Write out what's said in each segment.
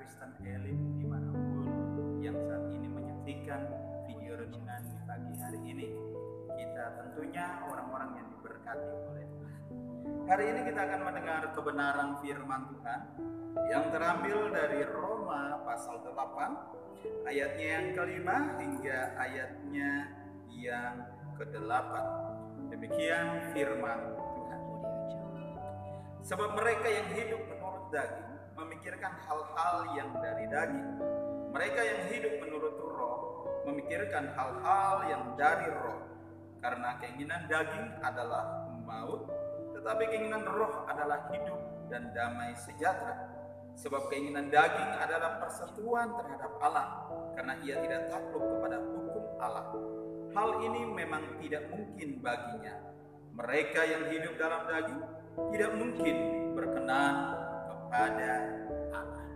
Kristen elit dimanapun yang saat ini menyaksikan video renungan di pagi hari ini. Kita tentunya orang-orang yang diberkati oleh Tuhan. Hari ini kita akan mendengar kebenaran firman Tuhan yang terambil dari Roma pasal 8 ayatnya yang kelima hingga ayatnya yang ke-8. Demikian firman Tuhan. Sebab mereka yang hidup menurut daging memikirkan hal-hal yang dari daging. Mereka yang hidup menurut roh memikirkan hal-hal yang dari roh. Karena keinginan daging adalah maut, tetapi keinginan roh adalah hidup dan damai sejahtera. Sebab keinginan daging adalah persetujuan terhadap Allah, karena ia tidak takluk kepada hukum Allah. Hal ini memang tidak mungkin baginya. Mereka yang hidup dalam daging tidak mungkin berkenan kepada Allah.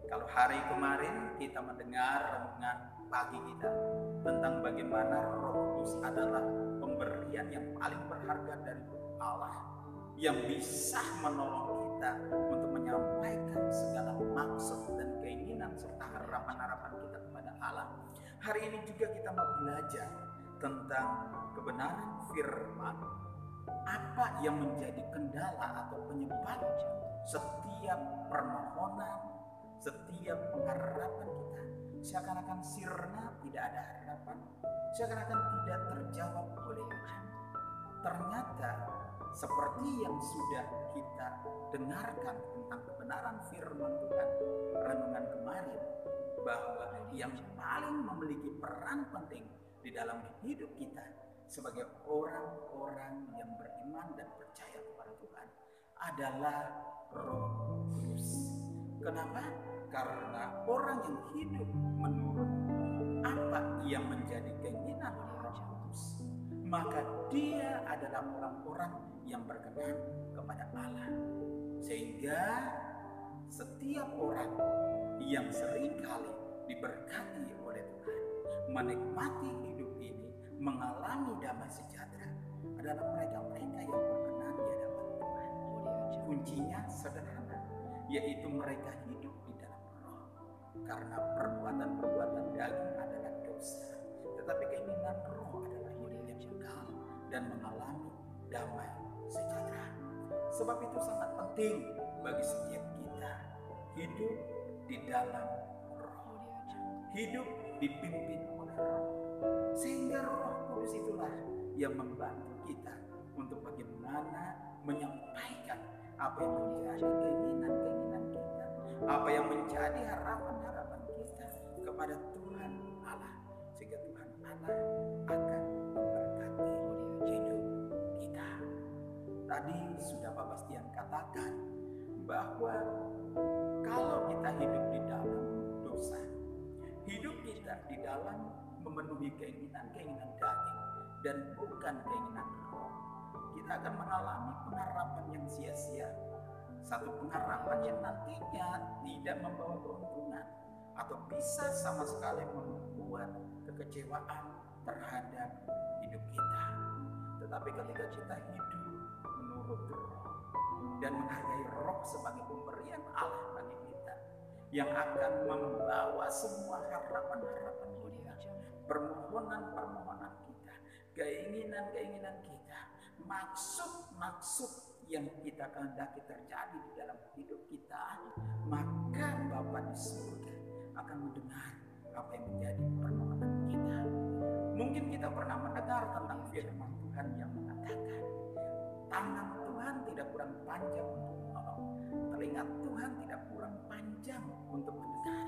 Kalau hari kemarin kita mendengar renungan pagi kita tentang bagaimana Roh Kudus adalah pemberian yang paling berharga dari Allah, yang bisa menolong kita untuk menyampaikan segala maksud dan keinginan serta harapan-harapan kita kepada Allah. Hari ini juga kita mau belajar tentang kebenaran firman. Apa yang menjadi kendala atau penyebab setiap permohonan, setiap pengharapan kita seakan-akan sirna, tidak ada harapan, seakan-akan tidak terjawab oleh Tuhan. Ternyata seperti yang sudah kita dengarkan tentang kebenaran firman Tuhan renungan kemarin, bahwa yang paling memiliki peran penting di dalam hidup kita sebagai orang-orang yang beriman dan percaya kepada Tuhan adalah Roh Kudus. Kenapa? Karena orang yang hidup menurut apa yang menjadi keinginan Roh Kudus, maka dia adalah orang-orang yang berkenan kepada Allah. Sehingga setiap orang yang seringkali diberkati oleh Tuhan, menikmati hidup ini, mengalami damai sejahtera, adalah mereka-mereka yang berkenan di hadapan Tuhan. Kuncinya sederhana, yaitu mereka hidup di dalam roh. Karena perbuatan-perbuatan daging adalah dosa, tetapi keinginan roh adalah hidup yang kekal dan mengalami damai sejahtera. Sebab itu sangat penting bagi setiap kita hidup di dalam roh, hidup dipimpin oleh roh, sehingga Roh Kudus itulah yang membantu kita untuk bagaimana menyampaikan apa yang menjadi keinginan-keinginan kita, apa yang menjadi harapan-harapan kita kepada Tuhan Allah, sehingga Tuhan Allah akan memberkati hidup kita. Tadi sudah Pak Bastian katakan bahwa kalau kita hidup di dalam dosa, hidup kita di dalam memenuhi keinginan-keinginan daging dan bukan keinginan roh, kita akan mengalami pengharapan yang sia-sia. Satu pengharapan yang nantinya tidak membawa keuntungan atau bisa sama sekali membuat kekecewaan terhadap hidup kita. Tetapi ketika kita hidup menurut roh dan menghargai roh sebagai pemberian Allah bagi kita, yang akan membawa semua harapan-harapan kita, permohonan-permohonan kita, keinginan-keinginan kita, maksud-maksud yang kita kehendaki terjadi di dalam hidup kita, maka Bapa di surga akan mendengar apa yang menjadi permohonan kita. Mungkin kita pernah mendengar tentang firman Tuhan yang mengatakan, tangan Tuhan tidak kurang panjang untuk menolong, telinga Tuhan tidak kurang panjang untuk mendengar,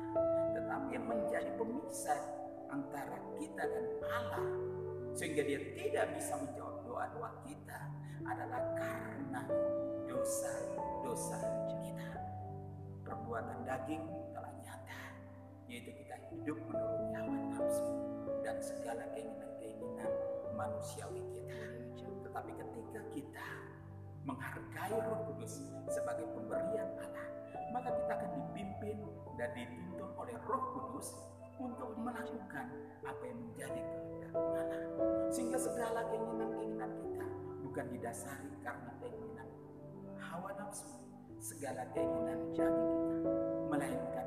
tetapi yang menjadi pemisah antara kita dan Allah, sehingga dia tidak bisa menjawab doa-doa kita, adalah karena dosa-dosa kita. Perbuatan daging telah nyata, yaitu kita hidup menurut hawa nafsu dan segala keinginan-keinginan manusiawi kita. Tetapi ketika kita menghargai Roh Kudus sebagai pemberian Allah, maka kita akan dipimpin dan dituntun oleh Roh Kudus untuk melakukan apa yang menjadi kehendak Allah. Sehingga segala keinginan-keinginan kita bukan didasari karena keinginan hawa nafsu, segala keinginan daging kita, melainkan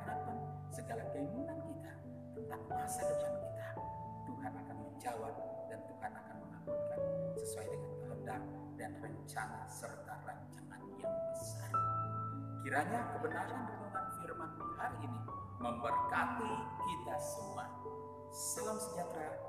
harapan, segala keinginan kita tentang masa depan kita, Tuhan akan menjawab dan Tuhan akan mengabulkan sesuai dengan kehendak dan rencana serta rancangan yang besar. Kiranya kebenaran renungan firman hari ini memberkati kita semua. Salam sejahtera